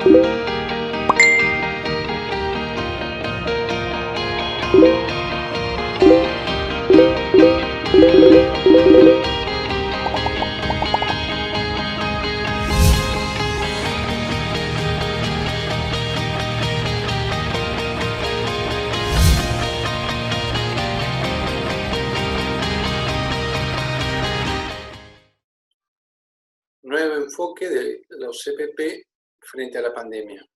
Nuevo enfoque de los CPP frente a la pandemia.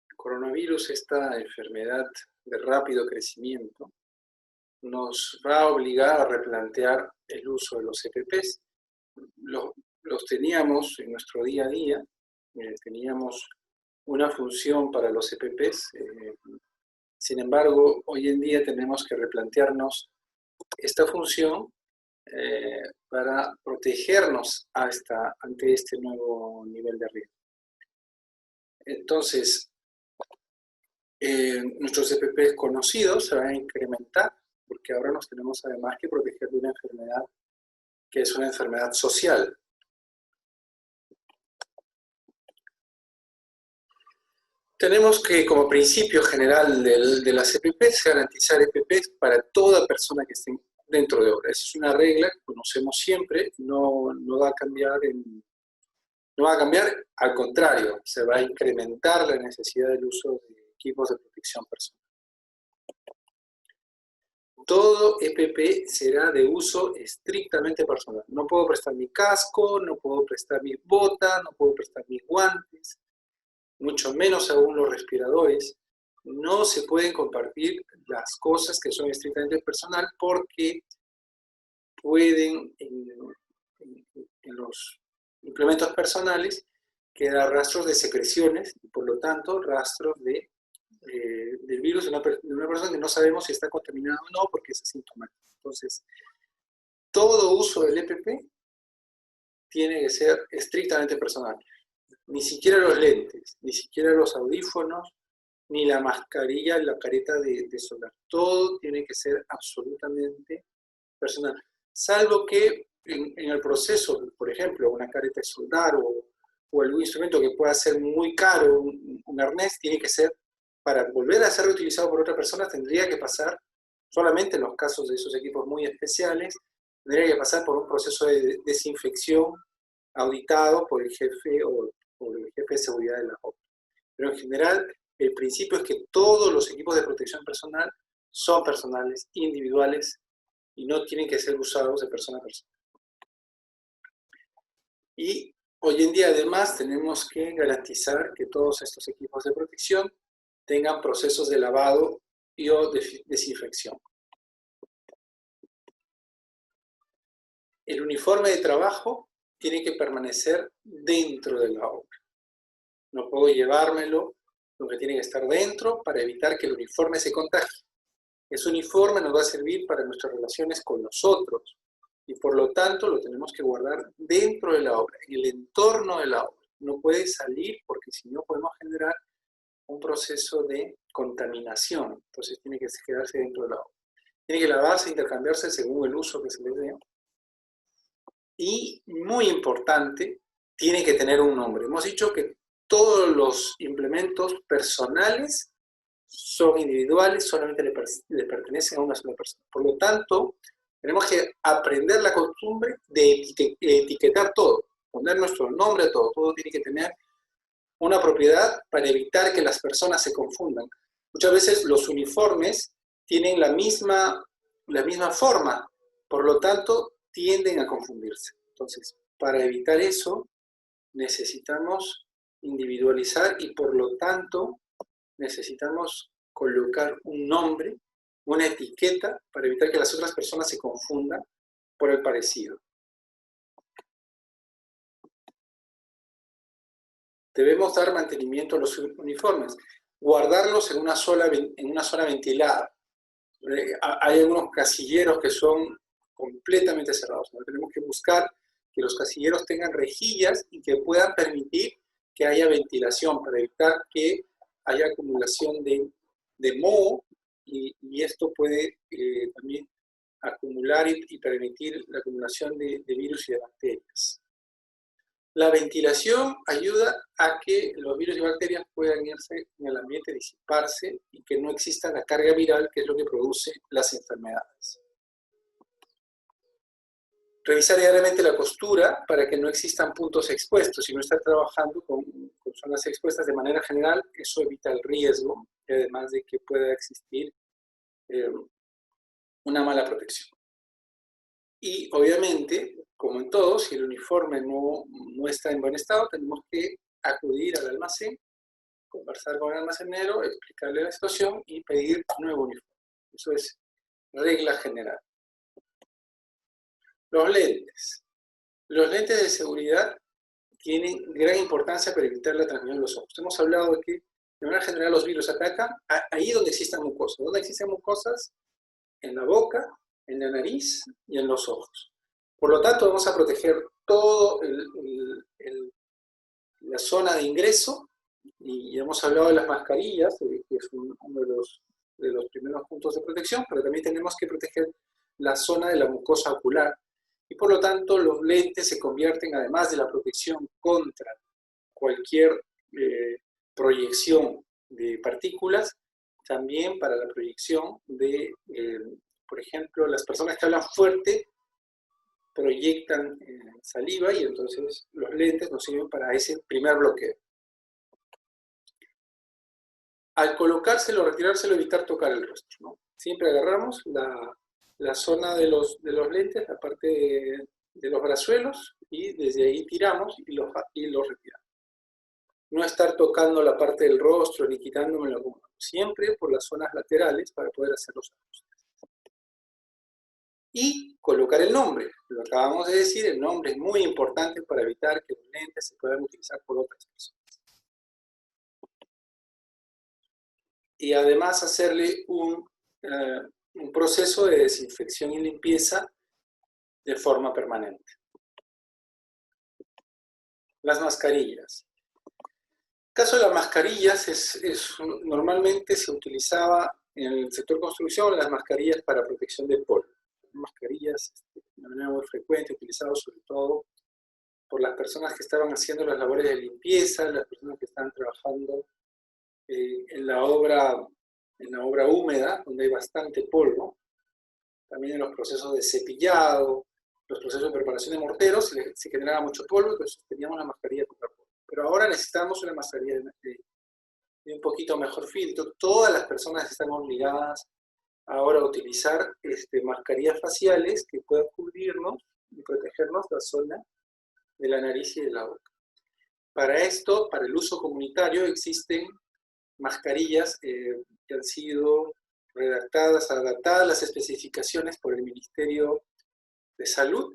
El coronavirus, esta enfermedad de rápido crecimiento, nos va a obligar a replantear el uso de los CPPs. Los teníamos en nuestro día a día, teníamos una función para los CPPs, sin embargo, hoy en día tenemos que replantearnos esta función para protegernos ante este nuevo nivel de riesgo. Entonces, nuestros CPPs conocidos se van a incrementar, porque ahora nos tenemos además que proteger de una enfermedad que es una enfermedad social. Tenemos que, como principio general de las EPPs, garantizar EPPs para toda persona que esté dentro de obra. Esa es una regla que conocemos siempre, no va a cambiar, al contrario, se va a incrementar la necesidad del uso de equipos de protección personal. Todo EPP será de uso estrictamente personal. No puedo prestar mi casco, no puedo prestar mis botas, no puedo prestar mis guantes, mucho menos aún los respiradores. No se pueden compartir las cosas que son estrictamente personal porque pueden en los implementos personales quedar rastros de secreciones y por lo tanto rastros del virus de una persona que no sabemos si está contaminada o no porque es asintomática. Entonces, todo uso del EPP tiene que ser estrictamente personal. Ni siquiera los lentes, ni siquiera los audífonos, ni la mascarilla, la careta de solar. Todo tiene que ser absolutamente personal. Salvo que en el proceso, por ejemplo, una careta de soldar o algún instrumento que pueda ser muy caro, un arnés, tiene que ser, para volver a ser reutilizado por otra persona, tendría que pasar, solamente en los casos de esos equipos muy especiales, tendría que pasar por un proceso de desinfección auditado por el jefe o por el jefe de seguridad de la obra. Pero en general, el principio es que todos los equipos de protección personal son personales, individuales, y no tienen que ser usados de persona a persona. Y hoy en día, además, tenemos que garantizar que todos estos equipos de protección tengan procesos de lavado y o desinfección. El uniforme de trabajo tiene que permanecer dentro de la obra. No puedo llevármelo, lo que tiene que estar dentro para evitar que el uniforme se contagie. Ese uniforme nos va a servir para nuestras relaciones con los otros y por lo tanto lo tenemos que guardar dentro de la obra, en el entorno de la obra. No puede salir porque si no podemos generar un proceso de contaminación. Entonces tiene que quedarse dentro de la obra. Tiene que lavarse e intercambiarse según el uso que se le dé. Y, muy importante, tiene que tener un nombre. Hemos dicho que todos los implementos personales son individuales, solamente le pertenecen a una sola persona. Por lo tanto, tenemos que aprender la costumbre de etiquetar todo, poner nuestro nombre a todo. Todo tiene que tener una propiedad para evitar que las personas se confundan. Muchas veces los uniformes tienen la misma forma, por lo tanto, tienden a confundirse. Entonces, para evitar eso, necesitamos individualizar y por lo tanto necesitamos colocar un nombre, una etiqueta para evitar que las otras personas se confundan por el parecido. Debemos dar mantenimiento a los uniformes, guardarlos en una zona ventilada. Hay algunos casilleros que son completamente cerrados. Tenemos que buscar que los casilleros tengan rejillas y que puedan permitir que haya ventilación para evitar que haya acumulación de moho y esto puede también acumular y permitir la acumulación de virus y de bacterias. La ventilación ayuda a que los virus y bacterias puedan irse en el ambiente, disiparse y que no exista la carga viral, que es lo que produce las enfermedades. Revisar diariamente la costura para que no existan puntos expuestos. Si no está trabajando con zonas expuestas de manera general, eso evita el riesgo, y además de que pueda existir una mala protección. Y obviamente, como en todo, si el uniforme no está en buen estado, tenemos que acudir al almacén, conversar con el almacenero, explicarle la situación y pedir un nuevo uniforme. Eso es regla general. Los lentes. Los lentes de seguridad tienen gran importancia para evitar la transmisión de los ojos. Hemos hablado de que, de manera general, los virus atacan ahí donde existan mucosas. ¿Dónde existen mucosas? En la boca, en la nariz y en los ojos. Por lo tanto, vamos a proteger todo la zona de ingreso, y hemos hablado de las mascarillas, que es uno de los primeros puntos de protección, pero también tenemos que proteger la zona de la mucosa ocular, y por lo tanto los lentes se convierten, además de la protección contra cualquier proyección de partículas, también para la proyección de, por ejemplo, las personas que hablan fuerte proyectan saliva, y entonces los lentes nos sirven para ese primer bloqueo. Al colocárselo, retirárselo, evitar tocar el rostro, ¿no? Siempre agarramos la zona de los lentes, la parte de los brazuelos, y desde ahí tiramos y los retiramos. No estar tocando la parte del rostro ni quitándomelo, siempre por las zonas laterales para poder hacer los ajustes. Y colocar el nombre. Lo acabamos de decir, el nombre es muy importante para evitar que los lentes se puedan utilizar por otras personas. Y además hacerle un proceso de desinfección y limpieza de forma permanente. Las mascarillas. El caso de las mascarillas normalmente se utilizaba en el sector construcción las mascarillas para protección de polvo. Mascarillas de manera muy frecuente, utilizadas sobre todo por las personas que estaban haciendo las labores de limpieza, las personas que estaban trabajando en la obra húmeda, donde hay bastante polvo, también en los procesos de cepillado, los procesos de preparación de morteros, se generaba mucho polvo, entonces teníamos la mascarilla contra polvo. Pero ahora necesitamos una mascarilla de un poquito mejor filtro. Todas las personas están obligadas ahora a utilizar mascarillas faciales que puedan cubrirnos y protegernos la zona de la nariz y de la boca. Para esto, para el uso comunitario, existen mascarillas que han sido redactadas, adaptadas a las especificaciones por el Ministerio de Salud,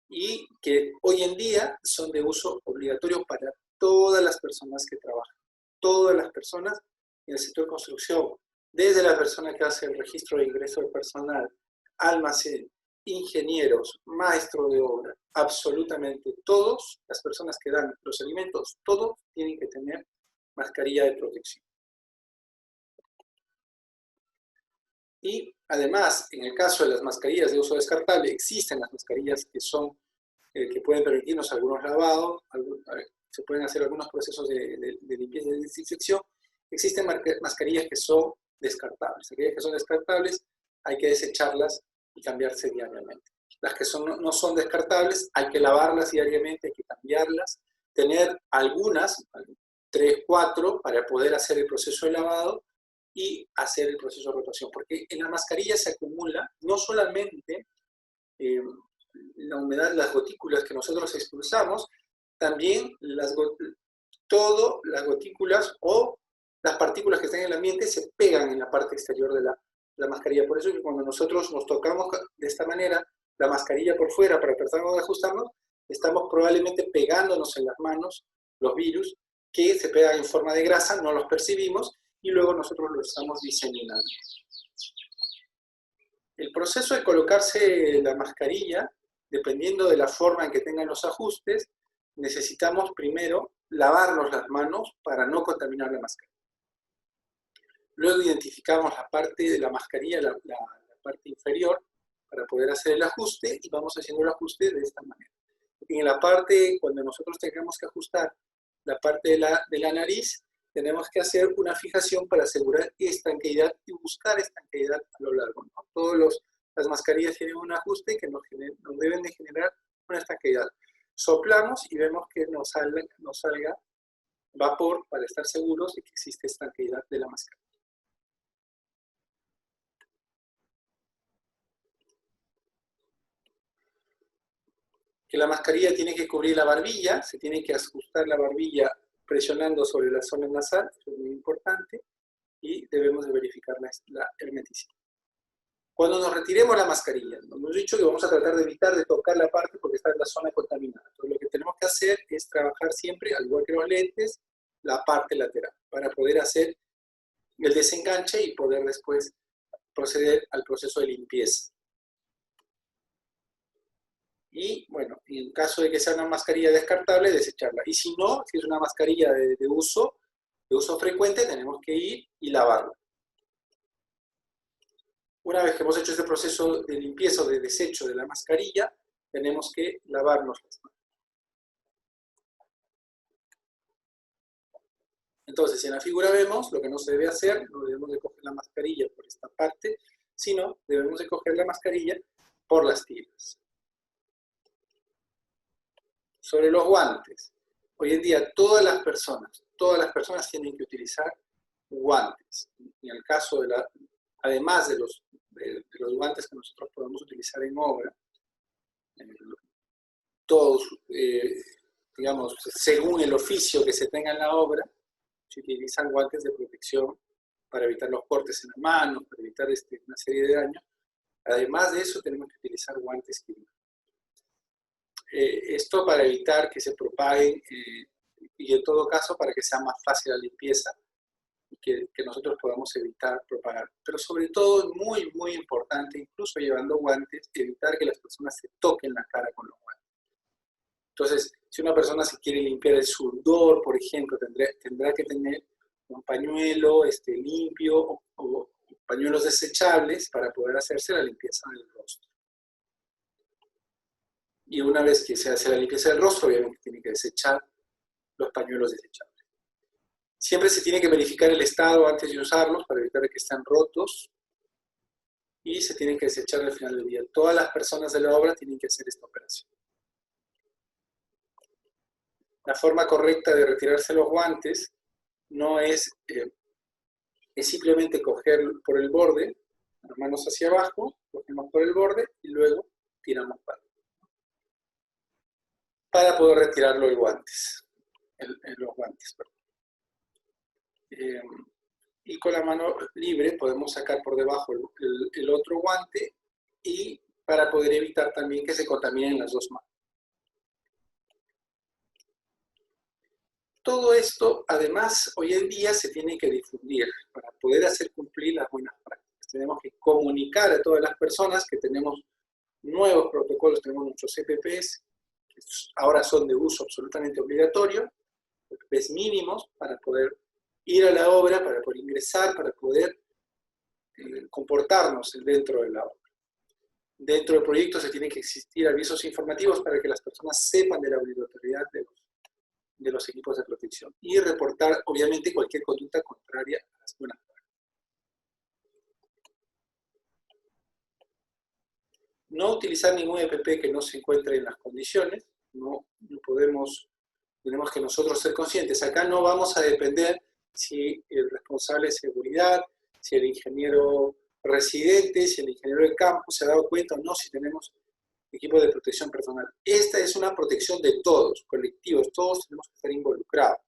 y que hoy en día son de uso obligatorio para todas las personas que trabajan. Todas las personas en el sector construcción, desde la persona que hace el registro de ingreso de personal, almacén, ingenieros, maestros de obra, absolutamente todos, las personas que dan los alimentos, todos tienen que tener mascarilla de protección. Y además, en el caso de las mascarillas de uso descartable, existen las mascarillas que pueden permitirnos algunos lavados, se pueden hacer algunos procesos de limpieza y de desinfección. Existen mascarillas que son descartables. Aquellas que son descartables hay que desecharlas y cambiarse diariamente. Las que no son descartables hay que lavarlas diariamente, hay que cambiarlas, tener algunas, 3, 4, para poder hacer el proceso de lavado y hacer el proceso de rotación. Porque en la mascarilla se acumula no solamente la humedad, las gotículas que nosotros expulsamos, también las gotículas o las partículas que están en el ambiente se pegan en la parte exterior de la mascarilla. Por eso es que cuando nosotros nos tocamos de esta manera la mascarilla por fuera para tratar de ajustarnos, estamos probablemente pegándonos en las manos los virus que se pegan en forma de grasa, no los percibimos y luego nosotros los estamos diseminando. El proceso de colocarse la mascarilla, dependiendo de la forma en que tengan los ajustes, necesitamos primero lavarnos las manos para no contaminar la mascarilla. Luego identificamos la parte de la mascarilla, la parte inferior, para poder hacer el ajuste, y vamos haciendo el ajuste de esta manera. en la parte, cuando nosotros tengamos que ajustar la parte de la nariz, tenemos que hacer una fijación para asegurar estanqueidad y buscar estanqueidad a lo largo, ¿no? Todas las mascarillas tienen un ajuste que nos deben de generar una estanqueidad. Soplamos y vemos que nos salga vapor para estar seguros de que existe estanqueidad de la mascarilla. Que la mascarilla tiene que cubrir la barbilla, se tiene que ajustar la barbilla presionando sobre la zona nasal, eso es muy importante, y debemos de verificar la hermeticidad. Cuando nos retiremos la mascarilla, nos hemos dicho que vamos a tratar de evitar de tocar la parte porque está en la zona contaminada. Entonces, lo que tenemos que hacer es trabajar siempre, al igual que los lentes, la parte lateral, para poder hacer el desenganche y poder después proceder al proceso de limpieza. Y bueno, en caso de que sea una mascarilla descartable, desecharla. Y si no, si es una mascarilla de uso frecuente, tenemos que ir y lavarla. Una vez que hemos hecho este proceso de limpieza o de desecho de la mascarilla, tenemos que lavarnos las manos. Entonces, en la figura vemos lo que no se debe hacer, no debemos de coger la mascarilla por esta parte, sino debemos de coger la mascarilla por las tiras. Sobre los guantes. Hoy en día todas las personas tienen que utilizar guantes. En el caso además de los guantes que nosotros podemos utilizar en obra, todos, digamos, según el oficio que se tenga en la obra, se utilizan guantes de protección para evitar los cortes en las manos, para evitar una serie de daños. Además de eso, tenemos que utilizar guantes quirúrgicos. Esto para evitar que se propaguen y en todo caso para que sea más fácil la limpieza y que nosotros podamos evitar propagar. Pero sobre todo es muy, muy importante, incluso llevando guantes, evitar que las personas se toquen la cara con los guantes. Entonces, si una persona se quiere limpiar el sudor, por ejemplo, tendrá que tener un pañuelo limpio o pañuelos desechables para poder hacerse la limpieza del rostro. Y una vez que se hace la limpieza del rostro, obviamente tiene que desechar los pañuelos desechables. Siempre se tiene que verificar el estado antes de usarlos para evitar que estén rotos y se tienen que desechar al final del día. Todas las personas de la obra tienen que hacer esta operación. La forma correcta de retirarse los guantes no es simplemente coger por el borde, las manos hacia abajo, cogemos por el borde y luego tiramos para poder retirarlo los guantes. Y con la mano libre podemos sacar por debajo el otro guante y para poder evitar también que se contaminen las dos manos. Todo esto, además, hoy en día se tiene que difundir para poder hacer cumplir las buenas prácticas. Tenemos que comunicar a todas las personas que tenemos nuevos protocolos, tenemos nuestros EPPs, que ahora son de uso absolutamente obligatorio, EPPs mínimos para poder ir a la obra, para poder ingresar, para poder comportarnos dentro de la obra. Dentro del proyecto se tienen que existir avisos informativos para que las personas sepan de la obligatoriedad de los equipos de protección y reportar, obviamente, cualquier conducta contraria a las buenas prácticas. No utilizar ningún EPP que no se encuentre en las condiciones, no podemos, tenemos que nosotros ser conscientes. Acá no vamos a depender si el responsable de seguridad, si el ingeniero residente, si el ingeniero de campo se ha dado cuenta o no, si tenemos equipo de protección personal. Esta es una protección de todos, colectivos, todos tenemos que estar involucrados.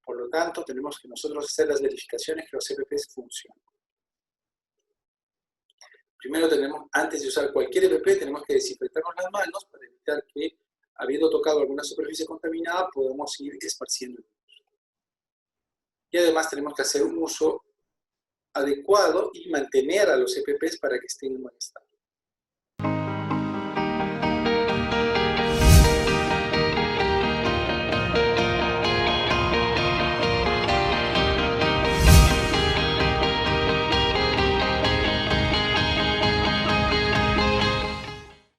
Por lo tanto, tenemos que nosotros hacer las verificaciones que los EPPs funcionen. Primero antes de usar cualquier EPP, tenemos que desinfectarnos las manos para evitar que, habiendo tocado alguna superficie contaminada, podamos ir esparciendo el virus. Y además tenemos que hacer un uso adecuado y mantener a los EPPs para que estén en buen estado.